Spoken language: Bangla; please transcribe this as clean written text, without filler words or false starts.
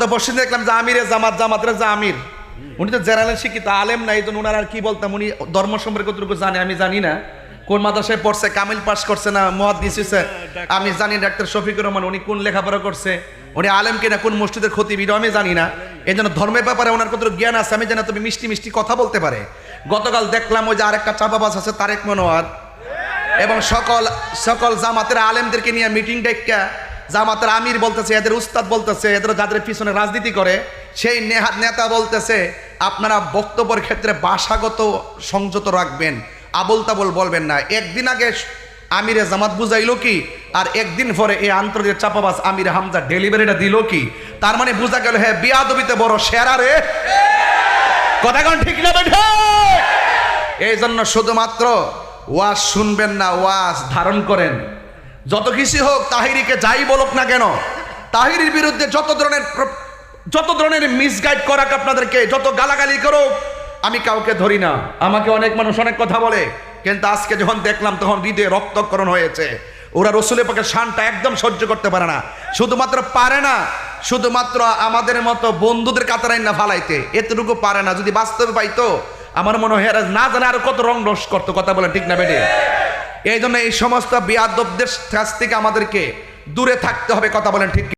তো বসে দেখলাম যে আমিরে জামাত জামাতের যে আমির উনি তো জেনারেল শিক্ষিত আলেম না, এই জন্য ওনার আর কি বলতাম, উনি ধর্ম সম্পর্কে কতটুকু জানে আমি জানি না, কোন মাদ্রাসায় পড়ছে, কামিল পাস করছে না মুহাদ্দিস হইছে আমি জানি, ডাক্তার শফিকুর রহমান উনি কোন লেখাপড়া করছে, উনি আলেম কিনা, কোন মসজিদের খতিব এটাও আমি জানি না। এই জন্য ধর্মের ব্যাপারে ওনার কতটুকু জ্ঞান আছে আমি জানি না, তবে মিষ্টি মিষ্টি কথা বলতে পারে। গতকাল দেখলাম ওই যে আরেকটা চাপাবাজ আছে তারেক মনোয়ার এবং সকল সকল জামাতের আলেমদেরকে নিয়ে মিটিং ডাইকা জামাতের আমির বলতেছে, এদের উস্তাদ বলতেছে, এদের যাদের পিছনে রাজনীতি করে সেই নেতা বলতেছে আপনারা বক্তব্যের ক্ষেত্রে ভাষাগত সংযত রাখবেন, আবল তাবল বলবেন না। একদিন আগে আমিরে জামাত বুঝাইলো কি, আর একদিন পরে এই আন্তর্জাতিক চাপাবাজ আমির হামজা ডেলিভারিটা দিল কি, তার মানে বোঝা গেল হ্যাঁ বিয়াদবিতে বড় সেরা রে, কথা কোন ঠিক না বেঠে। এই জন্য শুধুমাত্র ওয়াজ শুনবেন না, ওয়াজ ধারণ করেন। যত কিছু হোক, তাহিরিকে যাই বলুক না কেন, তাহিরির বিরুদ্ধে যত ধরনের মিসগাইড করাক আপনাদেরকে, যত গালাগালি করুক, আমি কাউকে ধরি না। আমাকে অনেক মানুষ অনেক কথা বলে, কিন্তু আজকে যখন দেখলাম তখন হৃদয়ে রক্তক্ষরণ হয়েছে। ওরা রসুলের পক্ষে শানটা একদম সহ্য করতে পারে না, শুধুমাত্র পারে না, শুধুমাত্র আমাদের মতো বন্ধুদের কাতারাই না ফালাইতে, এতটুকু পারে না। যদি বাস্তবে পাইতো আমার মনে হয় না জানে আরো কত রং রস করতো, কথা বলেন ঠিক না বেটে। এই জন্য এই সমস্ত বিয়াদবদের কাছ থেকে আমাদেরকে দূরে থাকতে হবে, কথা বলেন ঠিক।